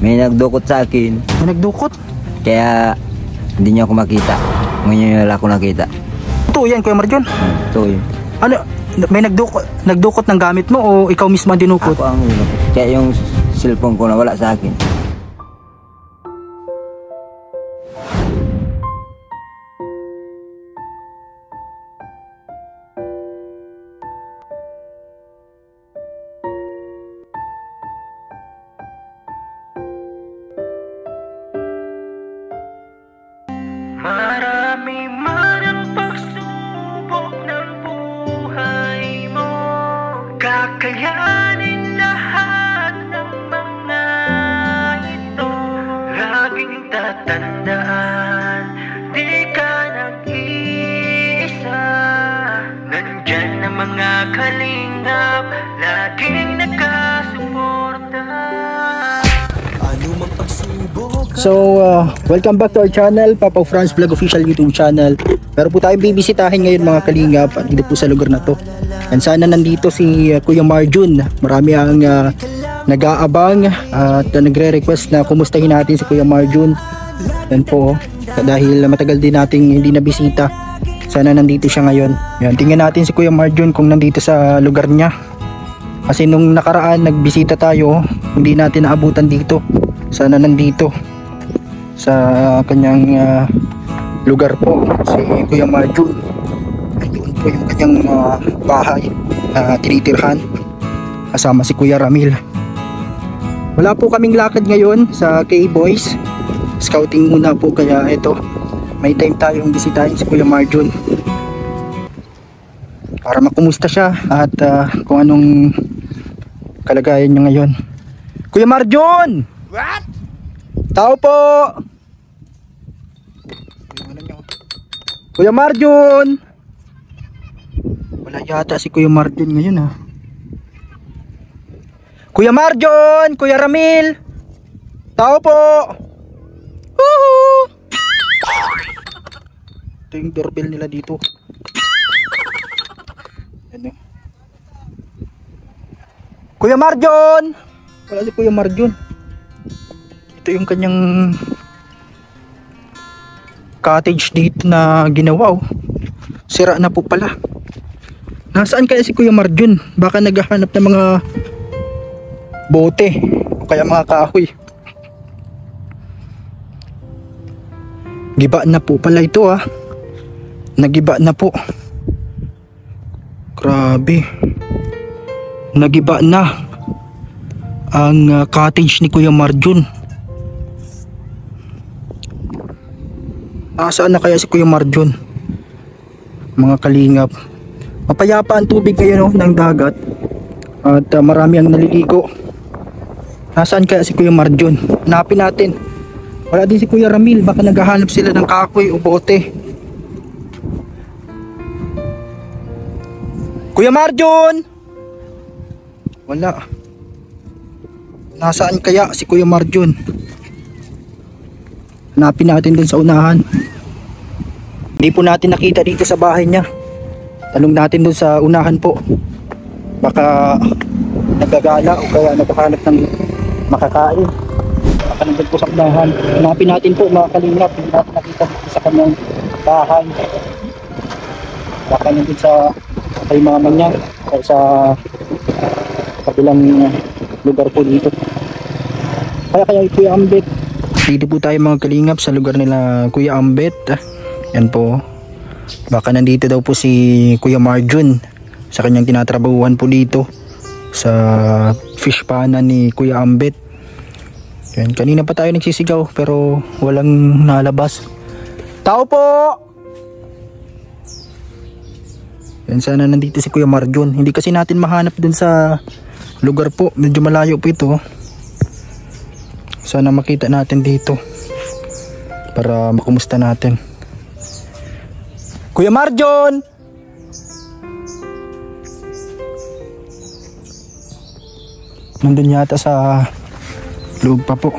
May nagdukot sa akin. May nagdukot? Kaya hindi niyo ako makita. Ngayon wala ako nakita. Ito yan, Kuya Marjon. Ito yun. Ano, may nagdukot ng gamit mo o ikaw mismo ang dinukot? Ako ang dinukot. Kaya yung cellphone ko nawala sa akin. Marami man ang pagsubok ng buhay mo, kakayanin lahat ng mga ito. Laging tatandaan, di ka nag-iisa. Nandyan ang mga kalingap, laging nakasuporta. So, welcome back to our channel, Papa Franz Vlog Official YouTube channel. Pero po tayong bibisitahin ngayon mga kalingap dito po sa lugar na to. And sana nandito si Kuya Marjon. Marami ang nag-aabang at nagre-request na kumustahin natin si Kuya Marjon. Yan po, dahil matagal din nating hindi nabisita. Sana nandito siya ngayon. Yan, tingnan natin si Kuya Marjon kung nandito sa lugar niya. Kasi nung nakaraan nagbisita tayo, hindi natin naabutan dito. Sana nandito sa kanyang lugar po si Kuya Marjon. Doon po yung kanyang bahay tinitirhan kasama si Kuya Ramil. Wala po kaming lakad ngayon sa K-Boys, scouting muna po, kaya ito may time tayong bisitahin si Kuya Marjon para makumusta siya at kung anong kalagayan niya ngayon. Kuya Marjon! What? Tao po! Kuya Marjon! Wala yata si Kuya Marjon ngayon Kuya Marjon! Kuya Ramil! Tao po! Woohoo! Ito yung doorbell nila dito. Ano? Kuya Marjon! Wala si Kuya Marjon. Ito yung kanyang cottage dito na ginawa Sira na po pala. Nasaan kaya si Kuya Marjon? Baka naghahanap ng mga bote o kaya mga kahoy. Giba na po pala ito Nagiba na po. Grabe. Nagiba na ang cottage ni Kuya Marjon. Saan na kaya si Kuya Marjon? Mga kalingap, mapayapa ang tubig ngayon ng dagat at marami ang naliligo. Nasaan kaya si Kuya Marjon? Hanapin natin. Wala din si Kuya Ramil, baka naghahanap sila ng kahoy o bote. Kuya Marjon! Wala. Nasaan kaya si Kuya Marjon? Hanapin natin dun sa unahan. Hindi po natin nakita dito sa bahay niya. Tanong natin dun sa unahan po. Baka nagagala o kaya naghahanap ng makakain. Baka nandun po sa unahan. Hanapin natin po mga kalingap. Hindi natin nakita dito sa kanyang bahay. Baka nandun sa kay mama niya o sa kabilang lugar po dito. Kaya Kuya Ambet. Dito po tayo mga kalingap sa lugar nila Kuya Ambet. Yan po. Baka nandito daw po si Kuya Marjon sa kanyang tinatrabahuhan po dito sa fish panan ni Kuya Ambet. Yan, kanina pa tayo nagsisigaw pero walang nalabas. Tao po! Yan, sana nandito si Kuya Marjon. Hindi kasi natin mahanap dun sa lugar po. Medyo malayo po ito. Sana makita natin dito para makumusta natin. Kuya Marjon! Nandun yata sa loob pa po.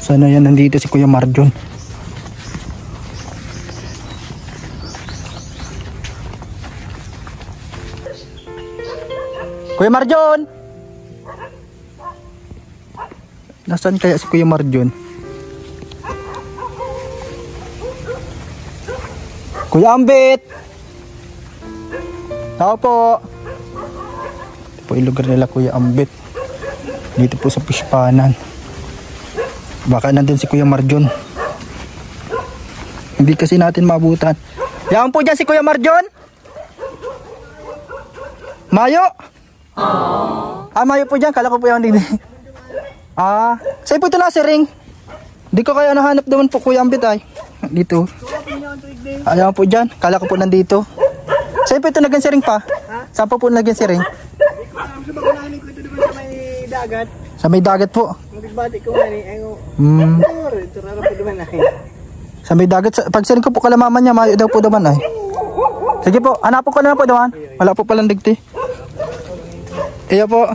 Sana yan nandito si Kuya Marjon. Kuya Kuya Marjon! Nasaan kaya si Kuya Marjon? Kuya Ambit! Tao po! Ito po yung lugar nila Kuya Ambit. Dito po sa Pushpanan. Baka nandun si Kuya Marjon. Hindi kasi natin maabutan. Yan po dyan si Kuya Marjon. Mayo. Mayo po dyan. Kala ko po yung hindi. Sa'yo po ito na si Ring. Hindi ko kaya nahanap naman po Kuya Ambit ay. Dito. Ayan po dyan. Kala ko po nandito. Sa'yo po ito naging si Ring pa. Saan po naging si Ring? Dagat. Sa may dagat po. Magbati ko nga ni Engo. Ito raro po naman ay. Sa may dagat. Pag siring ko po kalamaman niya, mayo daw po naman ay. Sige po, hanapin ko na po naman. Wala po palang digti. Iya po.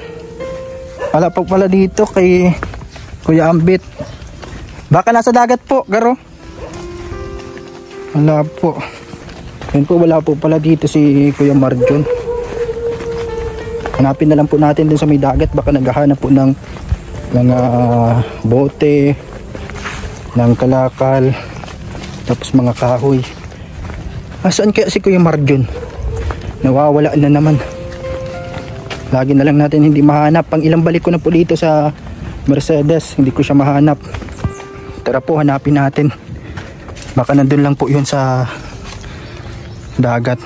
Wala po pala dito kay Kuya Ambit. Baka nasa dagat po, garo. Wala po. Yun po, wala po pala dito si Kuya Marjon. Hanapin na lang po natin dun sa may dagat. Baka naghahanap po ng bote, ng kalakal, tapos mga kahoy. Saan kaya si Kuya Marjon? Nawawala na naman. Lagi na lang natin hindi mahanap. Pang ilang balik ko na po dito sa Mercedes, hindi ko siya mahanap. Tara po, hanapin natin. Baka nandun lang po yun sa dagat.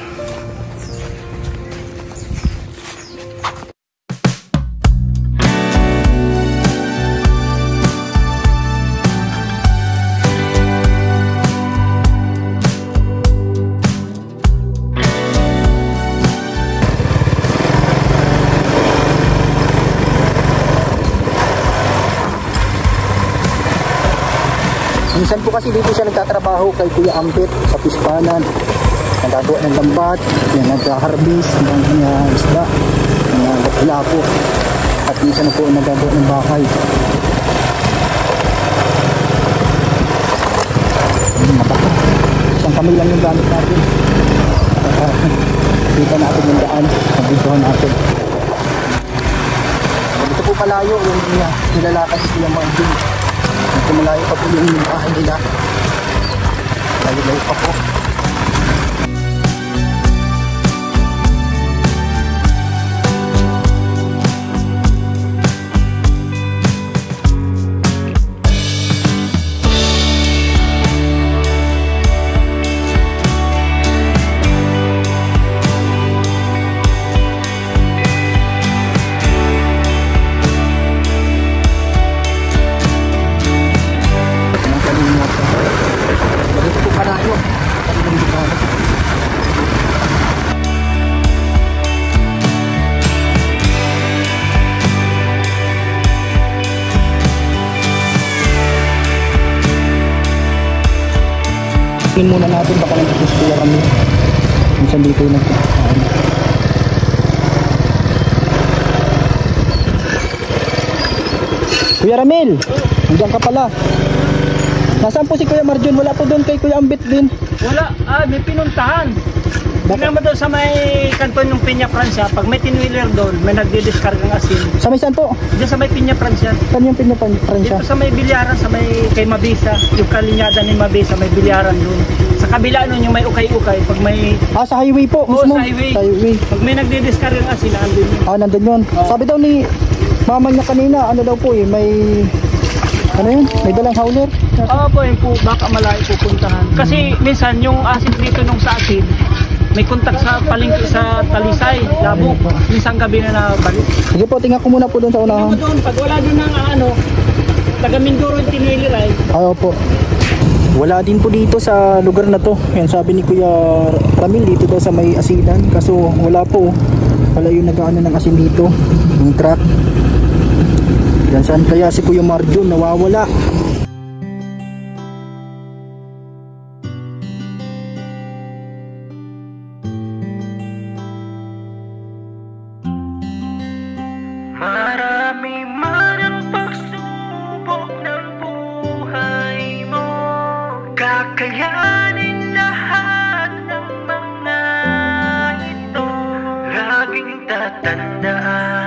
Minsan po kasi dito siya nagtatrabaho kay Kuya Ambit sa Pushpanan. Nagagawa ng lambat, nag-harvest ng isda, ng po. At minsan po nagagawa ng bahay. Mabaka. Isang kamay lang yung gamit natin. Dito natin yung daan. Nabidyohan natin. Dito po palayo yung nilalakad si Kuya Marjon. Ito malayo pa po yung bahay nila. Layo-layo pa po. Tingin muna natin baka lang ito Kuya Ramil. Minsan dito yung nagkakain. Kuya Ramil! Nandiyan ka pala. Nasaan po si Kuya Marjon? Wala po doon kay Kuya Ambit din. Wala, may pinuntahan. Tingnan mo doon sa may kanton ng Piña Francia, pag may tinwheeler doon, may nagdi-discard ng asin. Sa may saan po? Diyan sa may Piña Francia. Saan yung Francia? Dito sa may bilyaran, sa may kay Mabisa, yung kalinyada ni Mabisa, may bilyaran doon. Sa kabila nun, yung may ukay-ukay, pag may... Sa highway po Oo, mismo? sa highway. Sa highway. Pag may nagdi-discard ng asin, andun yun. Nandun yun. Sabi daw ni mama niya kanina, ano daw po may... Ano yun? May dalang howler? Oo po, yun po, baka malayo pupuntahan. Kasi minsan, yung asin dito nung sa asin, may kontak sa palengke sa Talisay, Labo. Minsan gabi na nabalik. Sige po, tingnan ko muna po doon sa unahan. Tingnan mo doon, pag wala doon ng taga Mindoro yung tinwheeleray. Po. Wala din po dito sa lugar na to. Yan sabi ni Kuya Ramil dito daw sa may asinan. Kaso wala po. Wala yung nag-ano ng asin dito. Yung truck. Yan saan kaya si Kuya Marjon nawawala. Marami man ang pagsubok ng buhay mo, kakayanin lahat ng mga ito. Laging tatandaan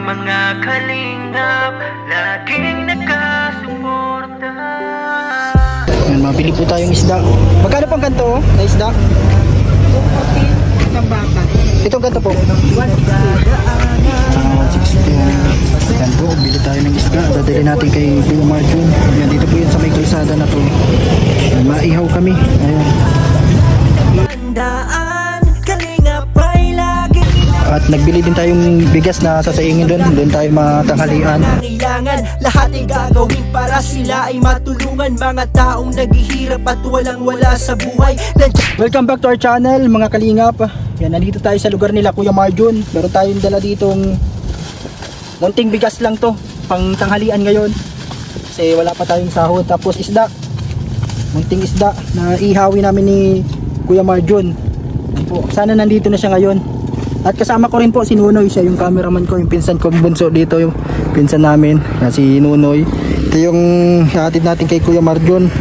mga kalingap, laging nakasuporta. Yan, mabili po tayong isda. Magkano pang ganito na isda? 240 isang baka. Itong ganito po? 160. 160. Yan po, bili tayo ng isda. Dadali natin kay Kuya Marjun. Yan, dito po yun sa may kalsada na to. Yan, maihaw kami. Ayan. At nagbili din tayong bigas na sasaingin doon. Doon tayo matanghalian. Lahat ay gagawin para sila ay matulungan. Mga taong naghihirap at walang-wala sa buhay. Welcome back to our channel, mga kalingap. Yan, nandito tayo sa lugar nila Kuya Marjun. Meron tayong dala ditong munting bigas lang to, pang tanghalian ngayon. Kasi wala pa tayong sahod. Tapos isda, munting isda na ihawi namin ni Kuya Marjun. Po, sana nandito na siya ngayon. At kasama ko rin po si Nunoy, siya yung cameraman ko, yung pinsan kong bunso dito, yung pinsan namin, si Nunoy. Ito yung hatid natin kay Kuya Marjun.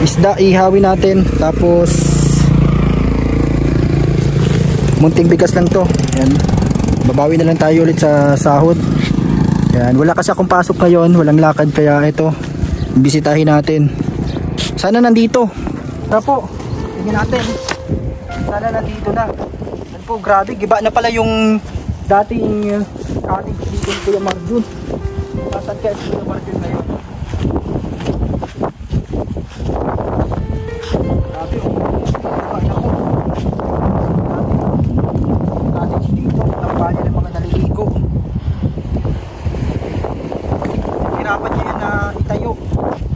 Isda, ihawi natin. Tapos munting bigas lang to. Yan. Babawi na lang tayo ulit sa sahod. Yan. Wala kasi akong pasok ngayon, walang lakad, kaya ito, bisitahin natin. Sana nandito. Tara po, tingnan natin. Sana nandito na. Yan po, grabe, giba na pala yung dating cottage dito ni Kuya Marjun. Nasaan kaya si Kuya Marjun ngayon? Grabe, giba na po. Cottage dito, tampanya ng mga naliligo. Hirapan niya yun na itayo.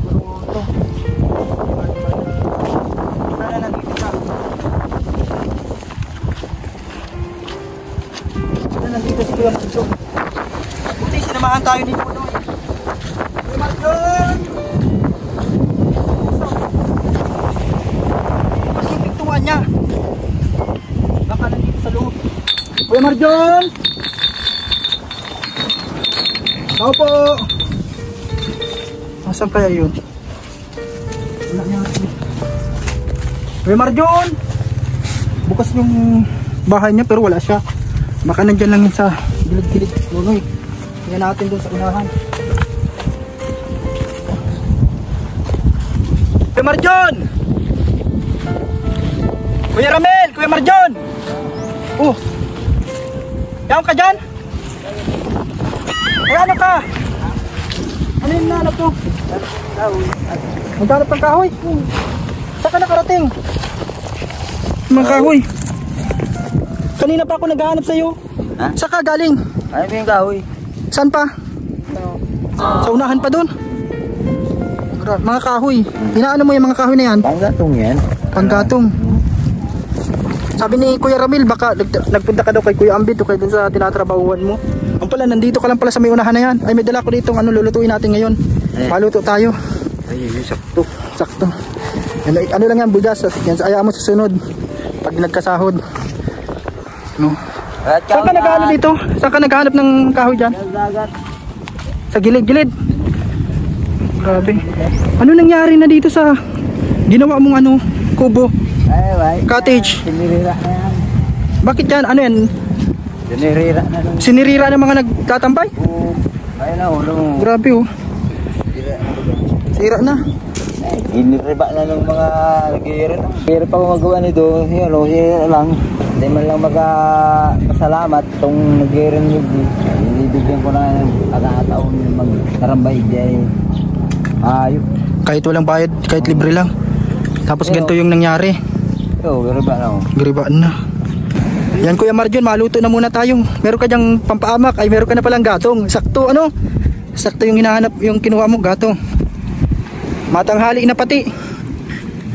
Pero ito, sana nandito na. Sana nandito si Kuya Marjun. Buti sinamahan tayo ni Nunoy. Kuya Marjun! Masipig tuwa niya. Baka nandito sa loob. Kuya Marjun! Ako po! Nasaan kaya yun? Wala niya. Kuya Marjun! Bukas yung bahay niya pero wala siya. Baka nandyan lang yun sa gilid-gilid. Nunoy, tingnan natin doon sa unahan. Kuya Marjun! Kuya Ramel! Kuya Marjun! Oh! Yaw ka dyan? Ay, ano ka? Ano yung nanap to? Maghanap ng kahoy? Saan ka nakarating? Mga kahoy. Kanina pa ako naghahanap sa'yo. Ha? Saan ka galing? Ano ba yung kahoy? Saan pa? Sa unahan pa doon. Mga kahoy. Inaano mo yung mga kahoy na yan? Panggatong yan. Panggatong. Sabi ni Kuya Ramil, baka nagpunta ka daw kay Kuya Ambit o kay dun sa tinatrabahuan mo. Ang pala, nandito ka lang pala sa may unahan na yan. Ay, may dala ko dito lulutuin natin ngayon. Maluto tayo. Ay, sakto. Sakto. Ano lang yan, budas. Yan, ayaw mo susunod. Pag nagkasahod. No? Saan ka naghahanap dito? Saan ka naghahanap ng kahoy dyan? Sa gilid-gilid. Grabe. Ano nangyari na dito sa ginawa mong kubo? Cottage. Sinirira na yan. Bakit yan? Ano yan? Sinirira na lang. Sinirira ng mga nagtatambay? Ayun na, ulo mo. Grabe oh. Sira na. Iniriba na ng mga nag-iira na. Pero pa gumagawa nito, yun, sira lang. Hindi man lang magpasalamat itong nag-iira nyo. Ibibigyan ko na ng pagkakataon magtarambay. Ayok. Kahit walang bayad, kahit libre lang. Tapos ganito yung nangyari. Oo, gariba na. Garibaan na. Yan Kuya Marjun, maluto na muna tayo. Meron ka dyang pampaamak, ay meron ka na palang gatong. Sakto sakto yung hinahanap, yung kinuha mo, gatong. Matanghali na pati.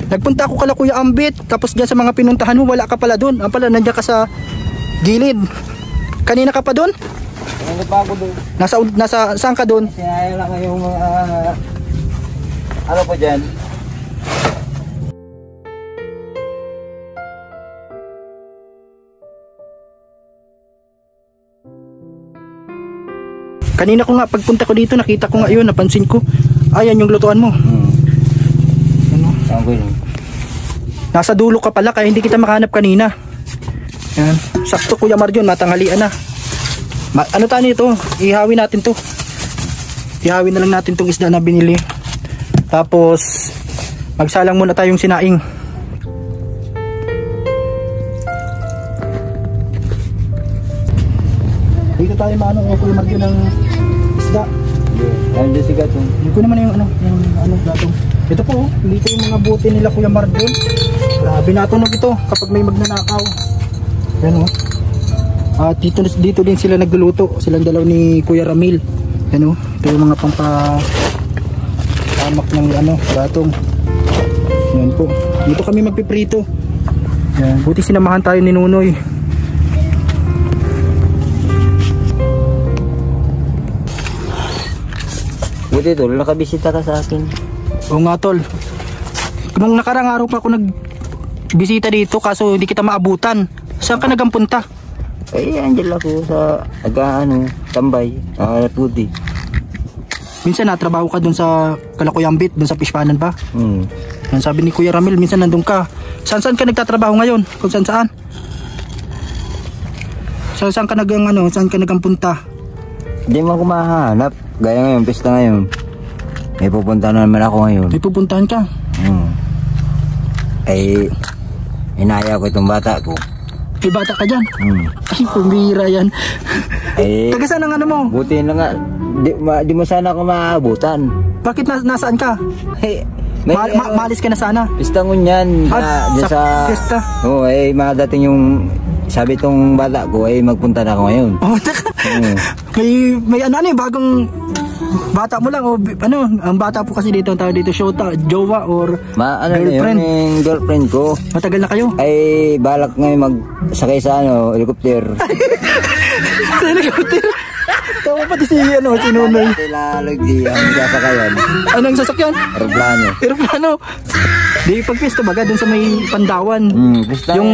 Nagpunta ako kala Kuya Ambit, tapos dyan sa mga pinuntahan mo, wala ka pala doon. Ang pala, nandiyan ka sa gilid. Kanina ka pa doon? Ano pa ako doon? Nasa saan ka doon? Sinaya lang yung mga ano po dyan? Kanina ko nga, pagpunta ko dito, nakita ko nga yun, napansin ko. Ayan yung lutuan mo. Ano? Nasa dulo ka pala, kaya hindi kita makahanap kanina. Yan. Sakto Kuya Marjun, matanghalian na. Ano tayo nito? Ihawin natin to. Ihawin na lang natin tong isda na binili. Tapos magsalang muna tayong sinaing. Dito tayo maano ko magyo ng isda. Nandiyan si Gatong. Hindi ko naman yung gatong. Ito po, dito yung mga bote nila Kuya Marjon. Grabe natunog ito kapag may magnanakaw. Yan o. At dito din sila nagluluto. Silang dalaw ni Kuya Ramil. Yan o. Ito yung mga pampamak ng gatong. Yan po. Dito kami magpiprito. Yan. Buti sinamahan tayo ni Nunoy. Buti tol, nakabisita ka sa akin. Oo nga tol. Nung nakarang araw pa ako nagbisita dito kaso hindi kita maabutan. Saan ka nagampunta? Andyan ako sa tambay, puti. Minsan natrabaho ka dun sa Kalakuyambit, dun sa Pishpanan pa. Yan sabi ni Kuya Ramil, minsan nandun ka. Saan ka nagtatrabaho ngayon? Kung saan? Saan ka nagampunta? Hindi mo ako mahanap. Gaya ngayon, pista ngayon. May pupunta na naman ako ngayon. May pupuntahan ka? Inaya ko itong bata ko. May bata ka dyan? Ay, pumira yan. Taga saan ang mo? Buti na nga. Di mo sana ako maabutan. Bakit nasaan ka? Maalis ka na sana? Pista ngunyan. Sa pista? Oo, madating yung... Sabi tong bata ko magpunta na ako ngayon. May bagong bata mo lang o ang bata po kasi dito ang tawag dito shota, jowa or girlfriend. Yung girlfriend ko. Matagal na kayo? Balak ngayon magsakay sa helicopter. Sa helicopter? Tawa pati si Nunoy. Ang sasakayan. Anong sasakyan? Aeroplano. Di pagpista baga dun sa may Pandawan. Yung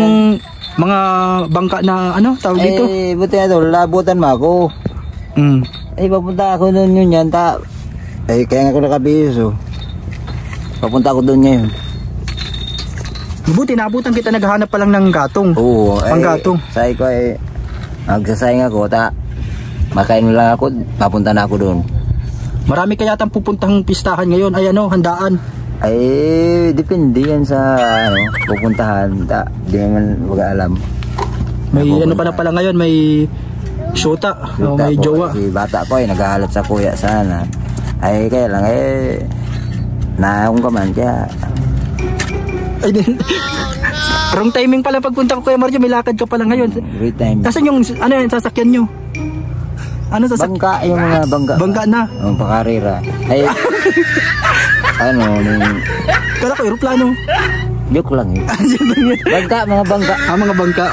mga bangka na tawag dito? Buti na tol, labutan mo ako. Papunta ako doon yun kaya nga ako nakabihis papunta ako doon ngayon. Buti naabutan kita, naghahanap pa lang ng gatong. Oo, panggatong. Sabi ko magsasayang ako, makain lang ako, papunta na ako doon. Marami kaya tang pupuntang pistahan ngayon, handaan. Depende yan sa pupuntahan. Di naman mag-alam. May pala ngayon, may shota, may jowa. Si bata ko naghahalot sa kuya sana. Kaya lang naakong ka man kaya. Wrong timing pala pagpunta ko Kuya Marjo, may lakad ka pala ngayon. Great time. Nasaan yung sasakyan nyo? Bangka, yung mga bangka. Bangka na? Pakarira. Kala ko aeroplano. Joke lang Bangka, mga bangka. Mga bangka.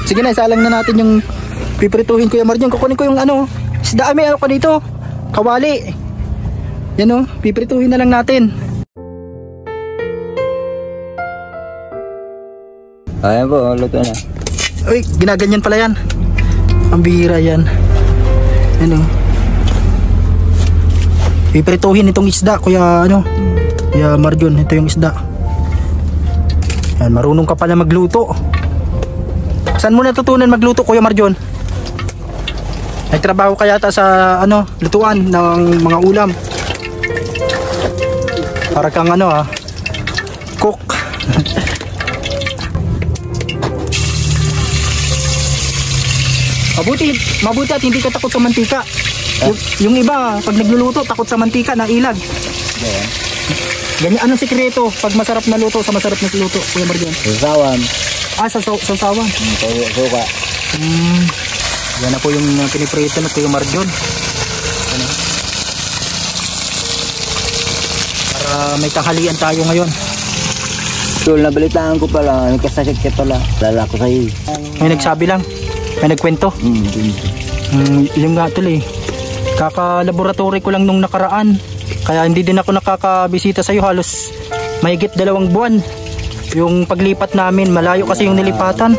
Sige na, isalang na natin yung piprituhin Kuya Marjon. Kukunin ko yung isda. May ka dito. Kawali. Yan piprituhin na lang natin. Ayan po, luto na. Uy, ginaganyan pala yan. Ang bihira yan. Piprituhin itong isda Kuya Marjon. Ito yung isda. Yan, marunong ka pala magluto. Saan mo natutunan magluto Kuya Marjon? May trabaho ka yata sa lutuan ng mga ulam. Para kang cook. Mabuti at hindi ka takot sa mantika. Yung iba, pag nagluluto, takot sa mantika, nailag. Ganyan, anong sikreto pag masarap na luto sa masarap na luto, Kuya Marjon? Sasawan. Sasawan. Suka. Yan na po yung piniprito na Kuya Marjon. Para may tanghalian tayo ngayon. Tol, nabalitaan ko pala, nagkasakit ka pala. Lala ko sa'yo. May nagsabi lang. May nagkwento. Yung nga tol kaka-laboratory ko lang nung nakaraan. Kaya hindi din ako nakakabisita sa'yo. Halos mahigit 2 buwan. Yung paglipat namin, malayo kasi yung nilipatan.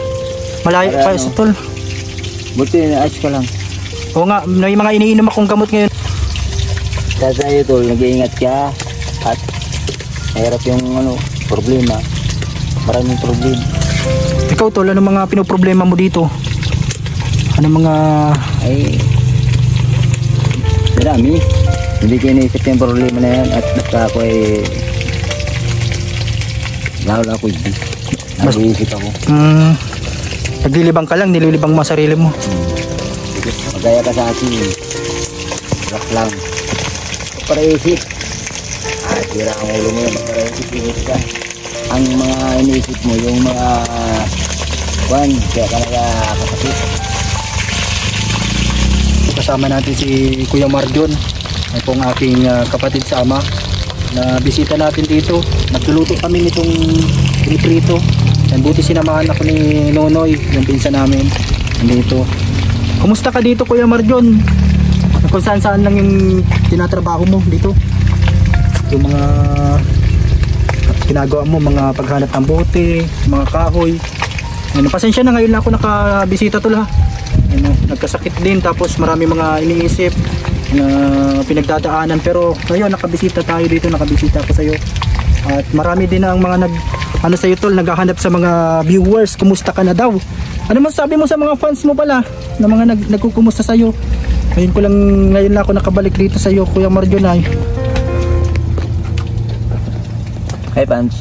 Malayo pa sa tol. Buti na ayos ka lang. Oo nga, may mga iniinom akong gamot ngayon. Kaya sa'yo tol, nag-iingat ka. At mahirap yung problema. Maraming problema. Ikaw tol, ano mga pinoproblema mo dito? Ano mga... Ay, marami. Hindi ko iniisip yung problema na yan at basta ako ay lalo ako hindi. Nag-iisip ako. Naglilibang ka lang, nililibang mo ang sarili mo. Magaya ka sa akin. Rock lang. Para isip. Tira ang ulo mo yung para isip ka. Ang mga iniisip mo, yung mga kwan, kaya ka nakakapatid. Kasama natin si Kuya Marjon. Ay pong aking kapatid sa ama na bisita natin dito. Nagluluto kami nitong prito. Yan, buti sinamahan ako ni Nonoy, yung pinsan namin dito. Kumusta ka dito, Kuya Marjon? Kung saan lang yung tinatrabaho mo dito? Yung mga ginagawa mo, mga paghanap ng bote, mga kahoy. Ano, pasensya na, ngayon lang ako nakabisita tol ha. Ano, nagkasakit din, tapos marami mga iniisip na pinagdadaanan, pero ngayon nakabisita tayo dito, nakabisita ako sa iyo. At marami din ang mga sa iyo tol, naghahanap sa mga viewers. Kumusta ka na daw? Ano masasabi mo sa mga fans mo pala na mga nagkukumusta sa iyo? Ngayon lang ako nakabalik dito sa iyo, Kuya Marjon ay. Hi fans.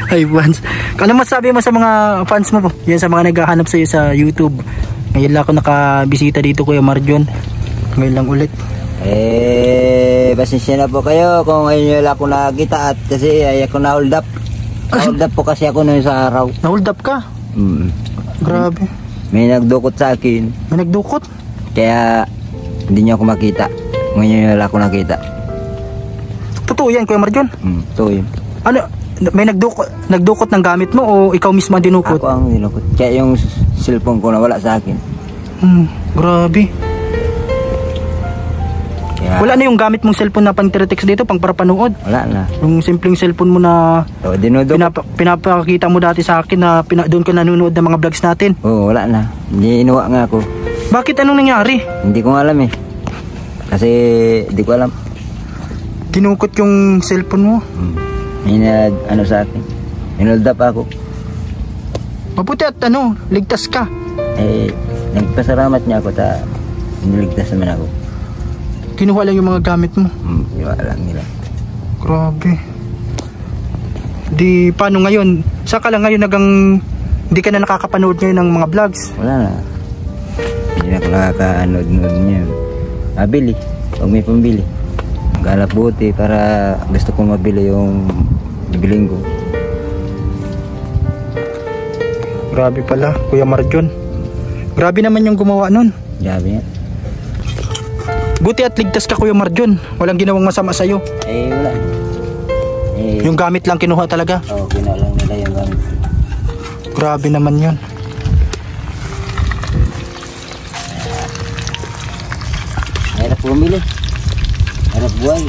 Hi fans. Ano masasabi mo sa mga fans mo po? Yan, sa mga naghahanap sa iyo sa YouTube. Ngayon lang ako nakabisita dito, Kuya Marjon. Ngayon lang ulit. Pasensya na po kayo kung ngayon nyo lang ako nakakita at kasi ay ako na-hold up. Na-hold up po kasi ako noon sa araw. Na-hold up ka? Grabe. May nagdukot sa akin. May nagdukot? Kaya hindi nyo ako makita. Ngayon nyo lang ako nakita. Totoo yan, Kuya Marjon? Totoo yun. Ano, may nagdukot ng gamit mo o ikaw mismo ang dinukot? Ako ang dinukot. Kaya yung cellphone ko nawala sa akin. Grabe. Kaya, wala na yung gamit mong cellphone na pang-text dito, pang para panood? Wala na. Yung simpleng cellphone mo na pinapakita mo dati sa akin na doon ka nanonood ng mga vlogs natin? Oo, wala na. Hindi inuwa nga ako. Bakit? Anong nangyari? Hindi ko alam eh. Kasi hindi ko alam. Dinukot yung cellphone mo? May ano sa akin. Hinold up ako. Mabuti at ligtas ka. Nagpasalamat niya ako ta niligtas naman ako. Kinuha lang yung mga gamit mo? Wala nila. Grabe. Di, paano ngayon? Saka lang ngayon hindi ka na nakakapanood ngayon ng mga vlogs? Wala na. Hindi na ako nakakanood niya. Mabili. Huwag may pambili. Maghanap buti para gusto kong mabili yung bibiling ko. Grabe pala, Kuya Marjon. Grabe naman yung gumawa nun. Grabe yan. Buti at ligtas ka, Kuya Marjon. Walang ginawang masama sa'yo. Wala. Yung gamit lang kinuha talaga? Oo, kinuha lang nila yung gamit. Grabe naman yun. Hirap bumili. Hirap buhay.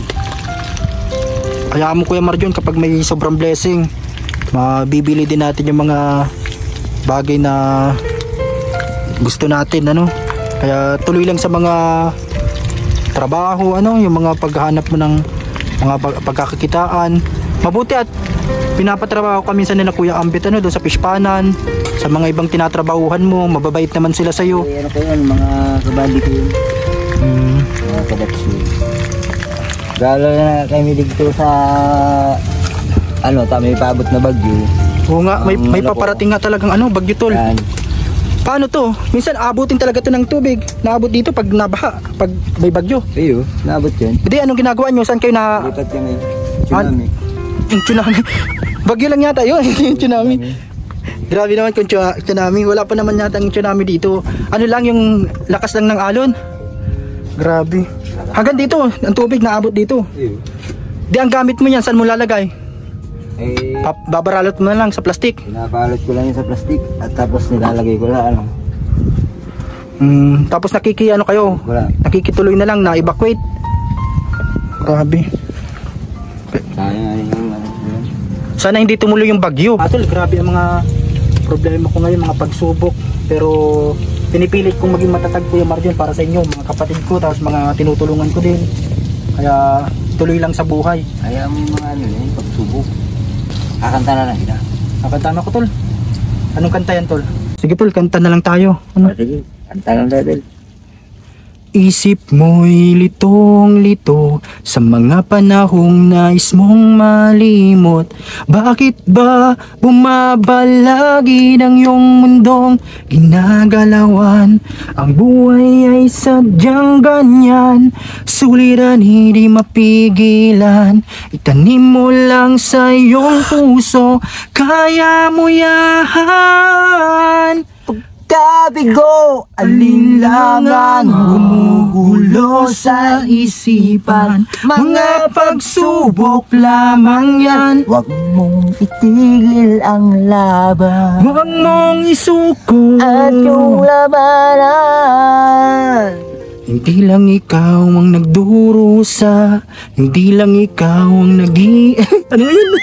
Kaya mo, Kuya Marjon, kapag may sobrang blessing, mabibili din natin yung mga bagay na gusto natin, Kaya tuloy lang sa mga trabaho, yung mga paghahanap mo ng mga pagkakakitaan. Mabuti at pinapatrabaho kami sa nila Kuya Ambit doon sa Pishpanan, sa mga ibang tinatrabahuhan mo, mababait naman sila sa iyo. Ano ko yun, mga kabali ko yun. Mga kabats yun. Galo na kami dito sa may paabot na bagyo. Oo nga, may paparating nga talagang bagyo tol. Yan. Paano to? Minsan abutin talaga to ng tubig. Naabot dito pag nabaha, pag may bagyo. Iyo, naabot yun. Hindi, anong ginagawa nyo? Saan kayo na... Lipat kami. Tsunami. Yung tsunami. Bagyo lang yata yun, yung tsunami. Grabe naman kung tsunami. Wala pa naman yata yung tsunami dito. Ano lang, yung lakas lang ng alon. Grabe. Hanggang dito, ang tubig naabot dito. Iyo. Di, ang gamit mo yan, saan mo lalagay? Babaralot mo na lang sa plastic. Pinabalot ko lang yun sa plastic at tapos nilalagay ko na Tapos kayo? Wala. Nakikituloy na lang na evacuate. Grabe. Sayang Sana hindi tumuloy yung bagyo. Atol, grabe ang mga problema ko ngayon, mga pagsubok. Pero pinipilit kong maging matatag, Kuya Marjon, para sa inyo, mga kapatid ko, tapos mga tinutulungan ko din. Kaya tuloy lang sa buhay. Kaya mga pagsubok. Kakanta na lang kita. Kakanta na ko, tol. Anong kanta yan, tol? Sige, tol, kanta na lang tayo. Sige. Ang tagal Idol. Isip mo'y litong-lito sa mga panahong nais mong malimot. Bakit ba bumabalagi ng iyong mundong ginagalawan? Ang buhay ay sadyang ganyan, suliran hindi mapigilan. Itanim mo lang sa iyong puso, kaya mo yan. Kabigo, Alinlangan gumugulo sa isipan, mga pagsubok lamang yan. huwag mong itigil ang laban Huwag mong isuko at yung labanan. Hindi lang ikaw ang nagdurusa, hindi lang ikaw ang ano yun?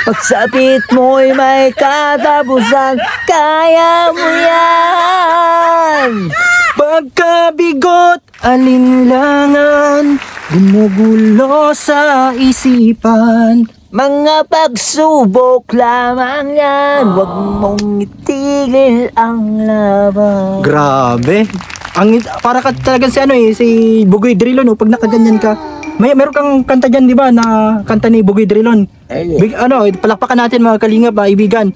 Pagsapit mo'y may katapusan, kaya mo yan. Pagkabigot, alinlangan gumugulo sa isipan, Mga pagsubok lamang yan, huwag mong itigil ang laban. Grabe. Para ka talagang si si Bugoy Drilon, pag nakaganyan ka. Meron kang kanta diyan, 'di ba, na kanta ni Bugoy Drilon. Palakpakan natin mga kalingap, kaibigan.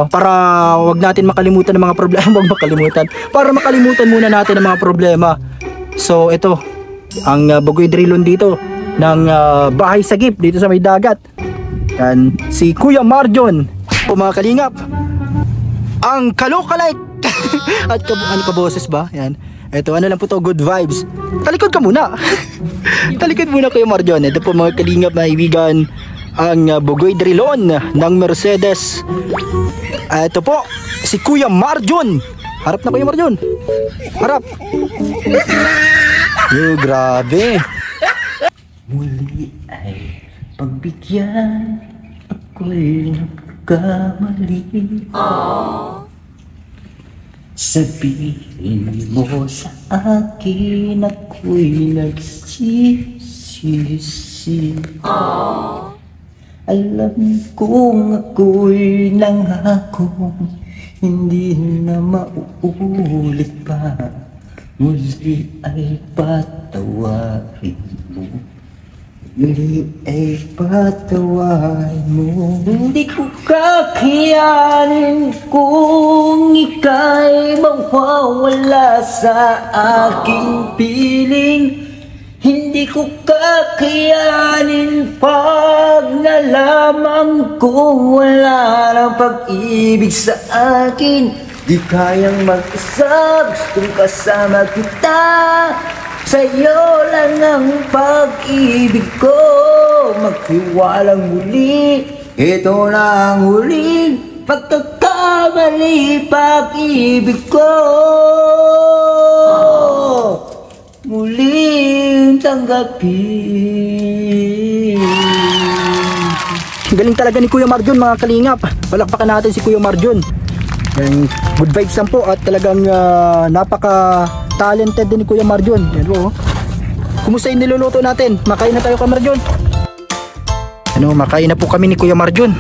Para wag natin makalimutan ng mga problema, Para makalimutan muna natin ang mga problema. So ito, ang Bugoy Drilon dito ng Bahay Sagip dito sa may dagat. Yan si Kuya Marjon. Po mga kalingap. Ang Kalokalike. At ano ka boses ba? Yan. Ito, ano lang po to, good vibes. Talikod ka muna. Talikod muna Kuya Marjon. Ito po mga kalingap na ibigan, ang Bugoy Drilon ng Mercedes. Ito po, si Kuya Marjon. Harap na Kuya Marjon. Harap. Grabe. Muli ay pagbigyan, ako'y nagkamali. Sabihin mo sa akin, ako'y nagsisisi. Alam kong ako'y nangako, hindi na mauulit pa. Muli ay patawarin mo, muli ay patawarin mo. Hindi ko kakayanin kung ika'y mawawala sa aking piling. Hindi ko kakayanin pag nalaman kong wala ng pag-ibig sa akin. Di kayang mag-isa, gustong kasama kita. Sa'yo lang ang pag-ibig ko, maghiwalang muli. Ito na ang huling pagkakamali, pag-ibig ko. Muling tanggapin. Galing talaga ni Kuya Marjon mga kalingap. Palakpakan natin si Kuya Marjon. Good vibes lang po at talagang napaka-talented din ni Kuya Marjon. Yan po. Kumusta yung niluluto natin? Makain na tayo Kuya Marjon. Makain na po kami ni Kuya Marjon.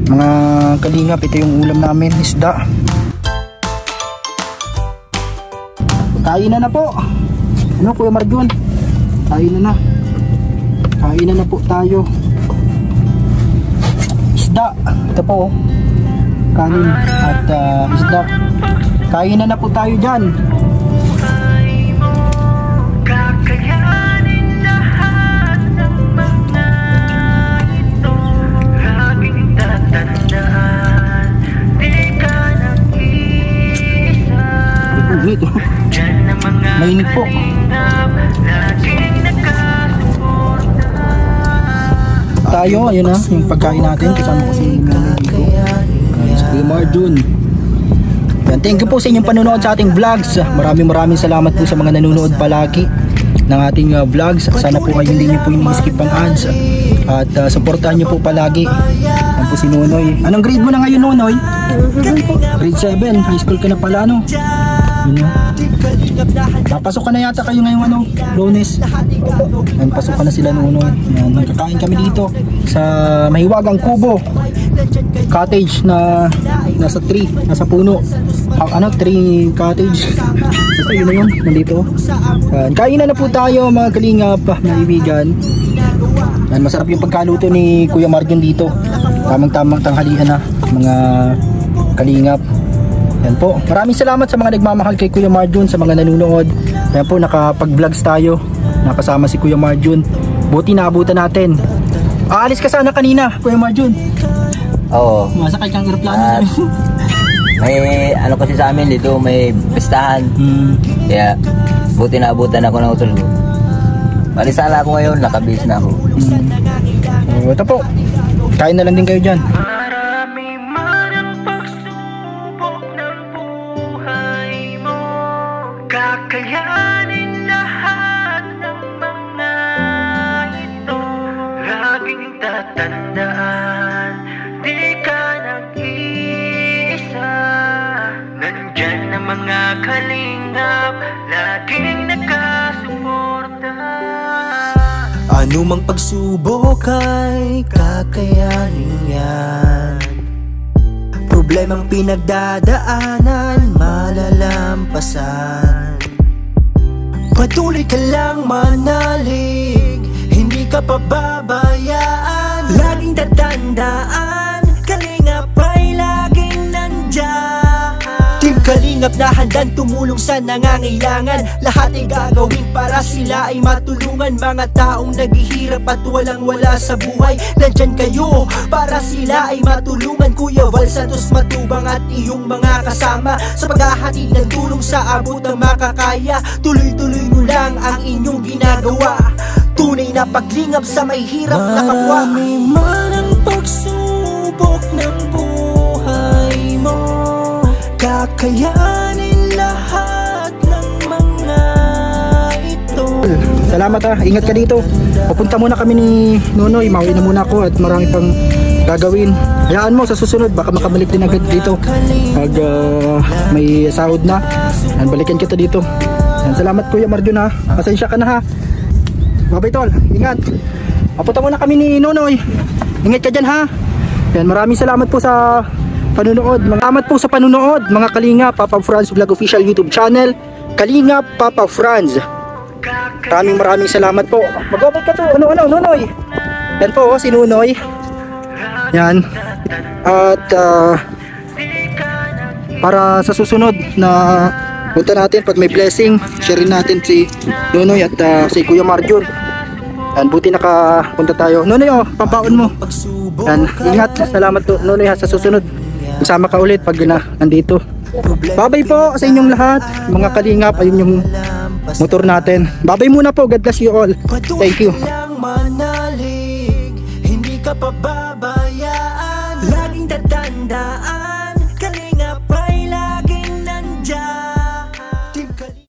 Mga kalingap, ito yung ulam namin, isda. Kain na po. Kuya Marjon? Kain na po tayo. Isda. Ito po. Kanin at isda. Kain na po tayo dyan. Kakayanin lahat ng mga ito. Laging tatandaan, di ka nag-iisa. Diyan ang mga Mainit po. kalingap, laging nakasuporta. Tayo, ayun na, yung pagkain natin. Kasama ko si Mami dito. Si Kuya Marjon. Thank you po sa inyong panonood sa ating vlogs. Maraming salamat po sa mga nanonood palagi ng ating vlogs. Sana po ay hindi nyo po ini-skip ang ads. At supportahan nyo po palagi. Yan po si Nonoy. Anong grade mo na ngayon, Nonoy? Grade 7. High school ka na pala, ano? Papasok ka na yata kayo ngayong Lunes. Yan, pasok ka na sila Nonoy. Yan, nagkakain kami dito sa Mahiwagang Kubo. cottage na nasa tree, nasa puno. Tree cottage. Basta yun na yun, nandito. Kainan na po tayo mga kalingap, mga ibigan. Masarap yung pagkaluto ni Kuya Marjon dito. Tamang-tamang tanghalian na mga kalingap. Yan po. Maraming salamat sa mga nagmamahal kay Kuya Marjon, sa mga nanonood. Yan po, nakapag-vlogs tayo. Nakasama si Kuya Marjon. Buti naabutan natin. Aalis ka sana kanina, Kuya Marjon. Oo. Masakay kang aeroplano. May ano kasi sa amin dito, may pistahan. Kaya buti naabutan ako ng utol ko. Bali sana ako ngayon, nakabis na ako. Ito po. Kain na lang din kayo dyan. Marami man ang pagsubok ng buhay mo, kakayanin lahat ng mga ito. Laging tatandaan, di ka nag-iisa. Nandyan ang mga kalingap, laging nakasuporta. Anumang pagsubok ay kakayanin yan. Problemang pinagdadaanan, malalampasan. Patuloy ka lang manalig, hindi ka pababayaan. Laging tatandaan, kalingap ay laging nandyan. Team Kalingap na handang tumulong sa nangangailangan. Lahat ay gagawin para sila ay matulungan. Mga taong naghihirap at walang-wala sa buhay, nandyan kayo para sila ay matulungan. Kuya Val Santos Matubang at iyong mga kasama sa paghahatid ng tulong sa abot ng makakaya. Tuloy-tuloy nyo lang ang inyong ginagawa. Tunay na paglingap sa may hirap na kapwa. Marami man ang pagsubok ng buhay mo, kakayanin lahat ng mga ito. Salamat ha, ingat ka dito. Pupunta muna kami ni Nonoy, mauwi na muna ako at marami pang gagawin. Hayaan mo sa susunod, baka makabalik din agad dito pag may sahod na. Yan, balikan kita dito. Yan, salamat Kuya Marjon ha, pasensya ka na ha. Babay tol, ingat. Pupunta muna kami ni Nonoy. Ingat ka dyan ha. Yan, maraming salamat po sa panunood. Salamat po sa panunood mga Kalingap Papa Franz Vlog Official YouTube channel, Kalingap Papa Franz. Maraming salamat po. Mag-obay ka to. Nonoy. Yan po si Nonoy. Yan. At para sa susunod na punta natin pag may blessing, share natin si Nonoy at si Kuya Marjon. Yan, buti nakapunta tayo. Nonoy pampaon mo. Yan, ingat. Salamat po Nonoy ha, sa susunod kasama ka ulit pag nandito. Babay po sa inyong lahat mga Kalingap. Ayun yung motor natin. Babay muna po. God bless you all. Thank you. Manalig, hindi ka pababayaan. Laging tatandaan